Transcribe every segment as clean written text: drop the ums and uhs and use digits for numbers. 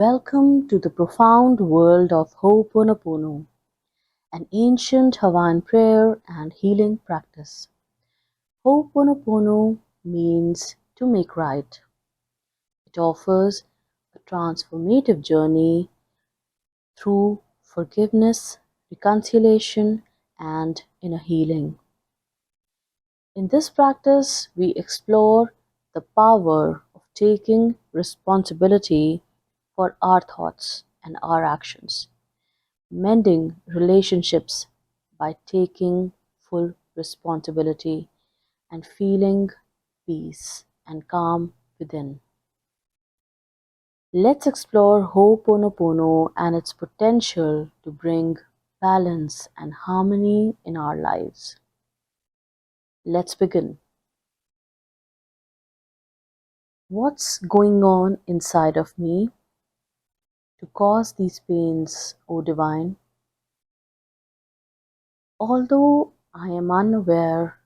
Welcome to the profound world of Ho'oponopono, an ancient Hawaiian prayer and healing practice. Ho'oponopono means to make right. It offers a transformative journey through forgiveness, reconciliation, and inner healing. In this practice, we explore the power of taking responsibility for our thoughts and our actions, mending relationships by taking full responsibility, and feeling peace and calm within. Let's explore Ho'oponopono and its potential to bring balance and harmony in our lives. Let's begin. What's going on inside of me to cause these pains, O Divine? Although I am unaware,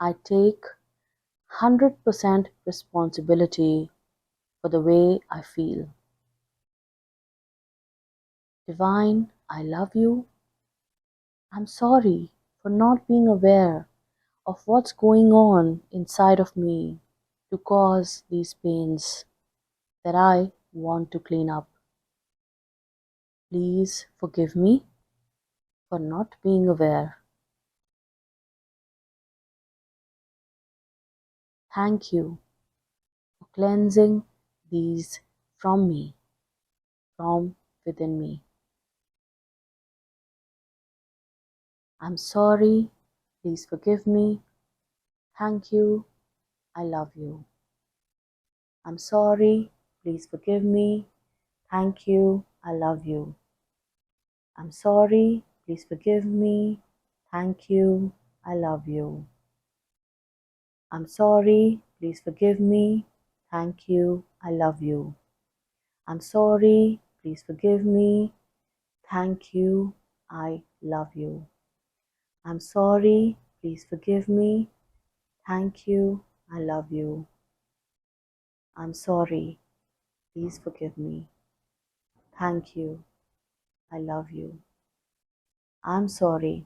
I take 100% responsibility for the way I feel. Divine, I love you. I'm sorry for not being aware of what's going on inside of me to cause these pains that I want to clean up. Please forgive me for not being aware. Thank you for cleansing these from me, from within me. I'm sorry. Please forgive me. Thank you. I love you. I'm sorry. Please forgive me. Thank you. I love you. I'm sorry. Please forgive me. Thank you. I love you. I'm sorry. Please forgive me. Thank you. I love you. I'm sorry. Please forgive me. Thank you. I love you. I'm sorry. Please forgive me. Thank you. I love you. I'm sorry. Please forgive me. Thank you. I love you. I'm sorry. Please forgive me. Thank you. I love you. I'm sorry.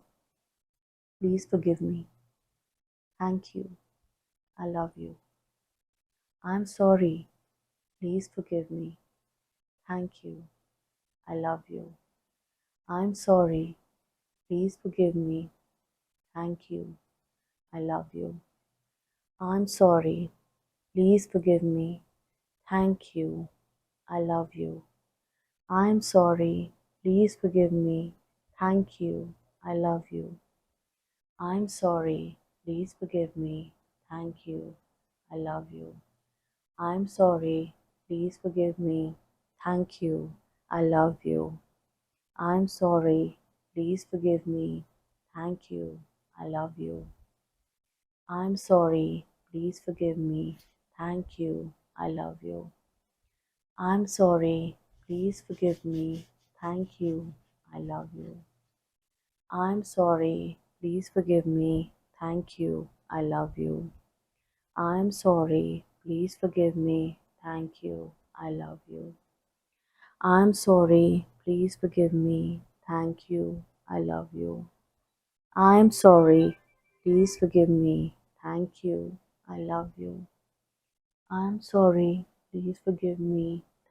Please forgive me. Thank you. I love you. I'm sorry. Please forgive me. Thank you. I love you. I'm sorry. Please forgive me. Thank you. I love you. I'm sorry. Please forgive me. Thank you. I love you. I'm sorry. Please forgive me. Thank you. I love you. I'm sorry. Please forgive me. Thank you. I love you. I'm sorry. Please forgive me. Thank you. I love you. I'm sorry. Please forgive me. Thank you. I love you. I'm sorry. Please forgive me. Thank you. I love you. I'm sorry. Please forgive me. Thank you. I love you. I'm sorry. Please forgive me. Thank you. I love you. I'm sorry. Please forgive me. Thank you. I love you. I'm sorry. Please forgive me. Thank you. I love you. I'm sorry. Please forgive me.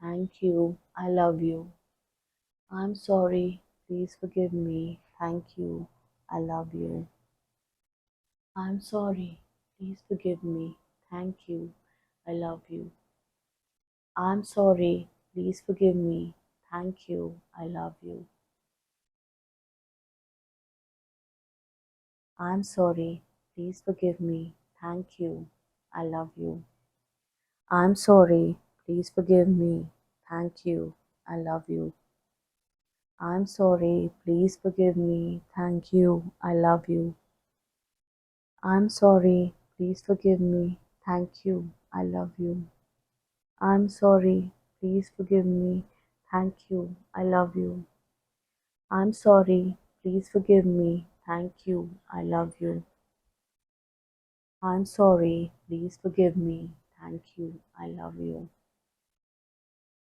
Thank you. I love you. I'm sorry. Please forgive me. Thank you. I love you. I'm sorry. Please forgive me. Thank you. I love you. I'm sorry. Please forgive me. Thank you. I love you. I'm sorry. Please forgive me. Thank you. I love you. I'm sorry. Please forgive me. Thank you. I love you. I'm sorry. Please forgive me. Thank you. I love you. I'm sorry. Please forgive me. Thank you. I love you. I'm sorry. Please forgive me. Thank you. I love you. I'm sorry. Please forgive me. Thank you. I love you. I'm sorry. Please forgive me. Thank you. I love you.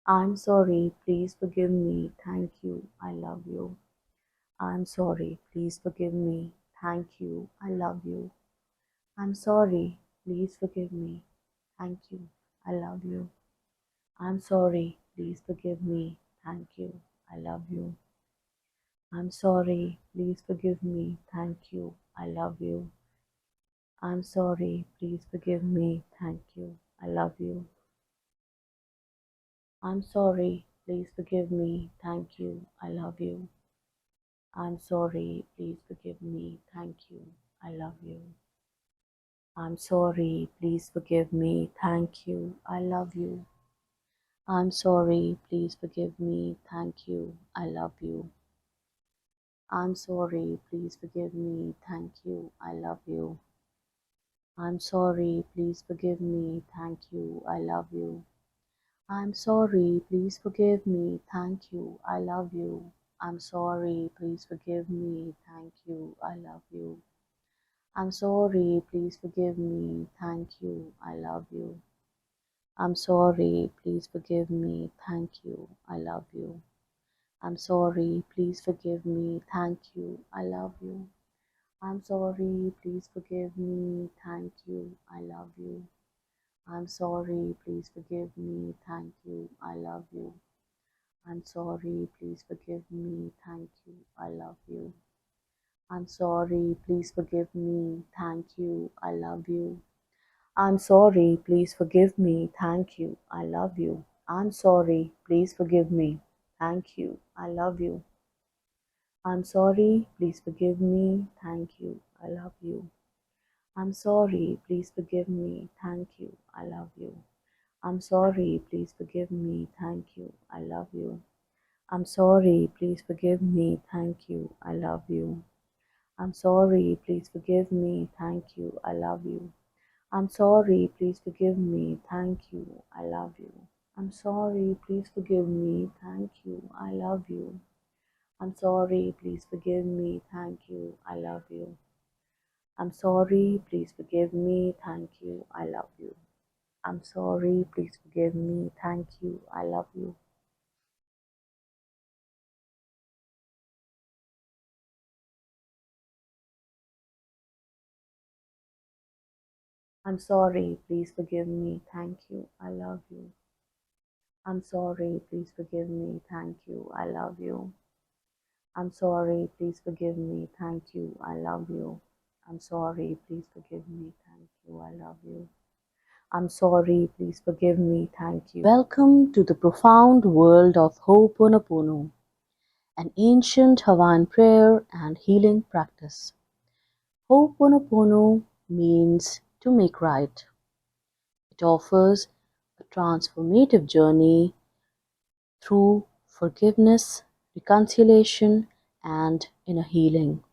I'm sorry, please forgive me. Thank you, I love you. I'm sorry, please forgive me. Thank you, I love you. I'm sorry, please forgive me. Thank you, I love you. I'm sorry, please forgive me. Thank you, I love you. I'm sorry, please forgive me. Thank you, I love you. I'm sorry, please forgive me. Thank you, I love you. I'm sorry, please forgive me. Thank you, I love you. I'm sorry, please forgive me. Thank you, I love you. I'm sorry, please forgive me. Thank you, I love you. I'm sorry, please forgive me. Thank you, I love you. I'm sorry, please forgive me. Thank you, I love you. I'm sorry, please forgive me. Thank you, I love you. I'm sorry, please forgive me. Thank you, I love you. I'm sorry, please forgive me. Thank you, I love you. I'm sorry, please forgive me. Thank you, I love you. I'm sorry, please forgive me. Thank you, I love you. I'm sorry, please forgive me. Thank you, I love you. I'm sorry, please forgive me. Thank you, I love you. I'm sorry, please forgive me. Thank you, I love you. I'm sorry, please forgive me. Thank you, I love you. I'm sorry, please forgive me. Thank you, I love you. I'm sorry, please forgive me. Thank you, I love you. I'm sorry, please forgive me. Thank you, I love you. I'm sorry, please forgive me. Thank you, I love you. I'm sorry, please forgive me. Thank you, I love you. I'm sorry, please forgive me. Thank you, I love you. I'm sorry, please forgive me. Thank you, I love you. I'm sorry, please forgive me. Thank you, I love you. I'm sorry, please forgive me. Thank you, I love you. I'm sorry, please forgive me. Thank you, I love you. I'm sorry, please forgive me. Thank you, I love you. I'm sorry, please forgive me. Thank you, I love you. I'm sorry, please forgive me. Thank you, I love you. I'm sorry, please forgive me. Thank you, I love you. I'm sorry, please forgive me. Thank you, I love you. I'm sorry, please forgive me. Thank you, I love you. I'm sorry, please forgive me. Thank you, I love you. I'm sorry, please forgive me. Thank you. Welcome to the profound world of Ho'oponopono, an ancient Hawaiian prayer and healing practice. Ho'oponopono means to make right. It offers a transformative journey through forgiveness, reconciliation, and inner healing.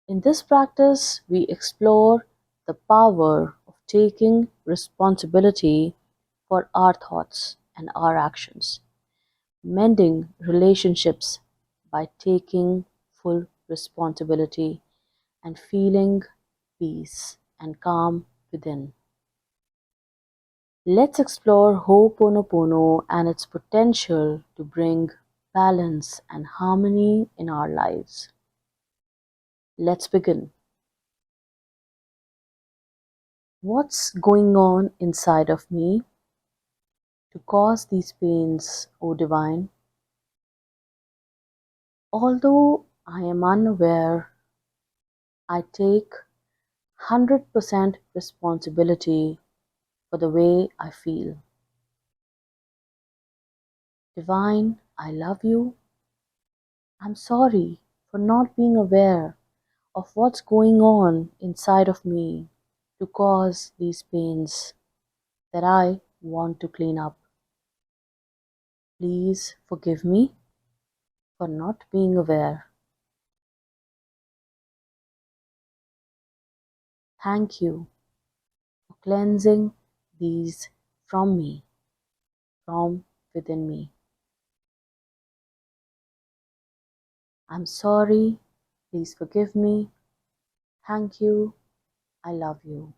In this practice, we explore the power of taking responsibility for our thoughts and our actions, mending relationships by taking full responsibility, and feeling peace and calm within. Let's explore Ho'oponopono and its potential to bring balance and harmony in our lives. Let's begin. What's going on inside of me to cause these pains, O Divine? Although I am unaware, I take 100% responsibility for the way I feel. Divine, I love you. I'm sorry for not being aware of what's going on inside of me to cause these pains that I want to clean up. Please forgive me for not being aware. Thank you for cleansing these from me, from within me. I'm sorry. Please forgive me. Thank you. I love you.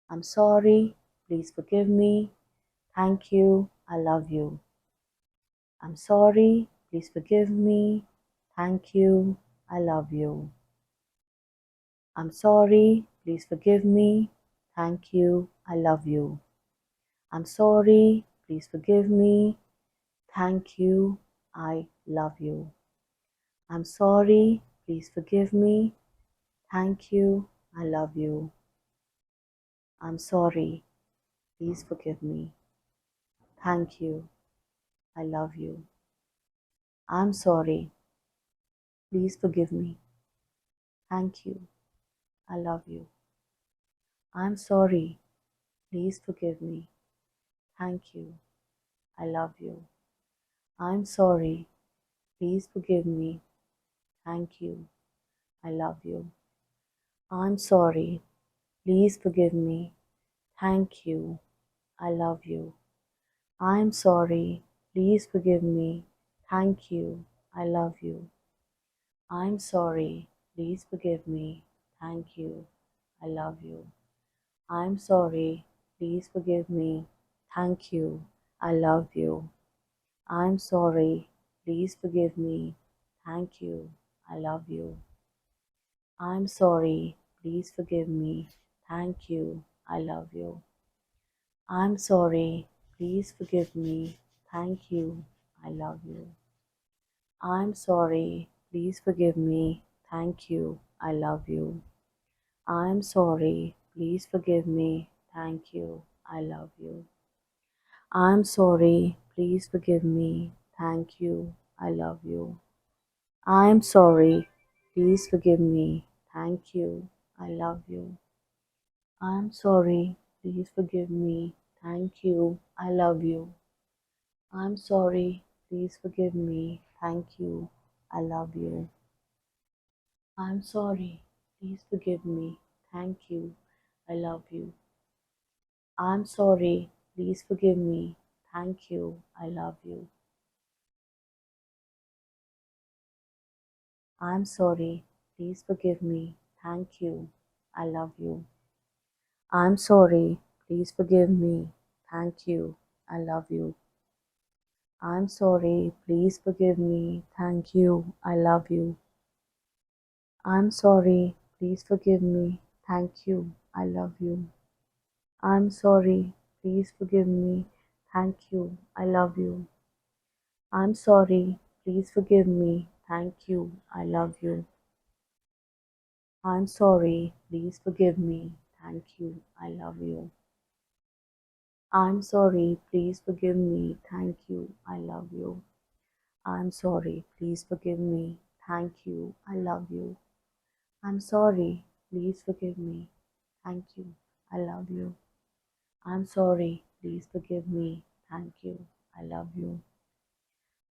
I'm sorry. Please forgive me. Thank you. I love you. I'm sorry, please forgive me. Thank you, I love you. I'm sorry, please forgive me. Thank you, I love you. I'm sorry, please forgive me. Thank you, I love you. I'm sorry, please forgive me. Thank you, I love you. I'm sorry, please forgive me. Thank you, I love you. I'm sorry, please forgive me. Thank you, I love you. I'm sorry, please forgive me. Thank you, I love you. I'm sorry, please forgive me. Thank you, I love you. I'm sorry, please forgive me. Thank you, I love you. I'm sorry, please forgive me. Thank you, I love you. I'm sorry, please forgive me. Thank you, I love you. I'm sorry, please forgive me. Thank you, I love you. I'm sorry, please forgive me. Thank you, I love you. I'm sorry, please forgive me. Thank you, I love you. I'm sorry, please forgive me. Thank you, I love you. I'm sorry, please forgive me. Thank you, I love you. I'm sorry, please forgive me. Thank you, I love you. I'm sorry, please forgive me. Thank you, I love you. I'm sorry, please forgive me. Thank you, I love you. I'm sorry, please forgive me. Thank you, I love you. I'm sorry, please forgive me. Thank you, I love you. I'm sorry, please forgive me. Thank you, I love you. I'm sorry, please forgive me. Thank you, I love you. I'm sorry, please forgive me. Thank you, I love you. I'm sorry, please forgive me. Thank you, I love you. I'm sorry, please forgive me. Thank you, I love you. I'm sorry, please forgive me. Thank you, I love you. I'm sorry, please forgive me. Thank you, I love you. I'm sorry, please forgive me. Thank you, I love you. I'm sorry, please forgive me. Thank you, I love you. I'm sorry, please forgive me. Thank you, I love you. I'm sorry, please forgive me. Thank you, I love you. I'm sorry, please forgive me. Thank you, I love you. I'm sorry, please forgive me. Thank you, I love you. I'm sorry, please forgive me. Thank you, I love you.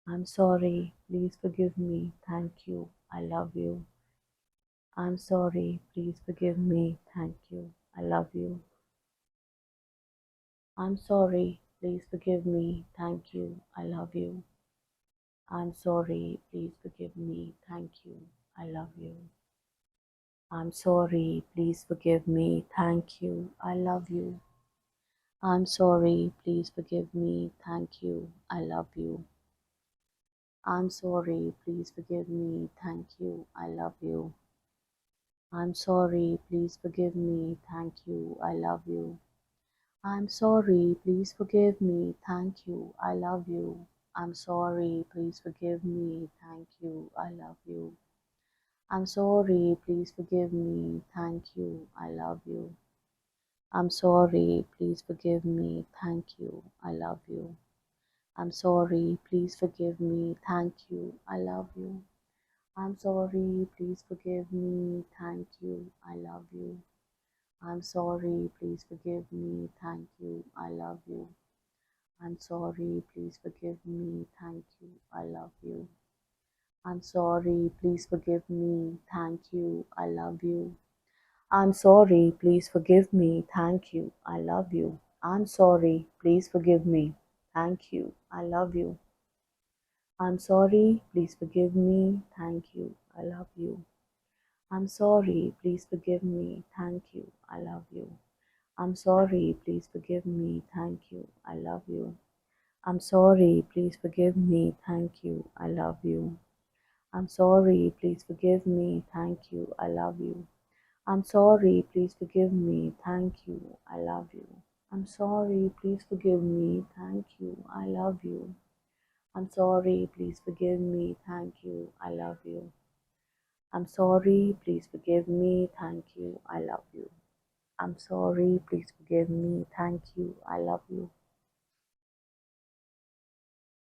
I'm sorry, please forgive me. Thank you, I love you. I'm sorry, please forgive me. Thank you, I love you. I'm sorry, please forgive me. Thank you, I love you. I'm sorry, please forgive me. Thank you, I love you. I'm sorry, please forgive me. Thank you, I love you. I'm sorry, please forgive me. Thank you, I love you. I'm sorry, please forgive me. Thank you, I love you. I'm sorry, please forgive me. Thank you, I love you. I'm sorry, please forgive me. Thank you, I love you. I'm sorry, please forgive me. Thank you, I love you. I'm sorry, please forgive me. Thank you, I love you. I'm sorry, please forgive me. Thank you, I love you. I'm sorry, please forgive me. Thank you, I love you. I'm sorry, please forgive me. Thank you, I love you. I'm sorry, please forgive me. Thank you, I love you. I'm sorry, please forgive me. Thank you, I love you. I'm sorry, please forgive me. Thank you, I love you. I'm sorry, please forgive me. Thank you, I love you. I'm sorry, please forgive me. Thank you, I love you. I'm sorry, please forgive me. Thank you, I love you. I'm sorry, please forgive me. Thank you, I love you. I'm sorry, please forgive me, thank you, I love you. I'm sorry, please forgive me, thank you, I love you. I'm sorry, please forgive me, thank you, I love you. I'm sorry, please forgive me, thank you, I love you. I'm sorry, please forgive me, thank you, I love you. I'm sorry, please forgive me, thank you, I love you. I'm sorry, please forgive me, thank you, I love you.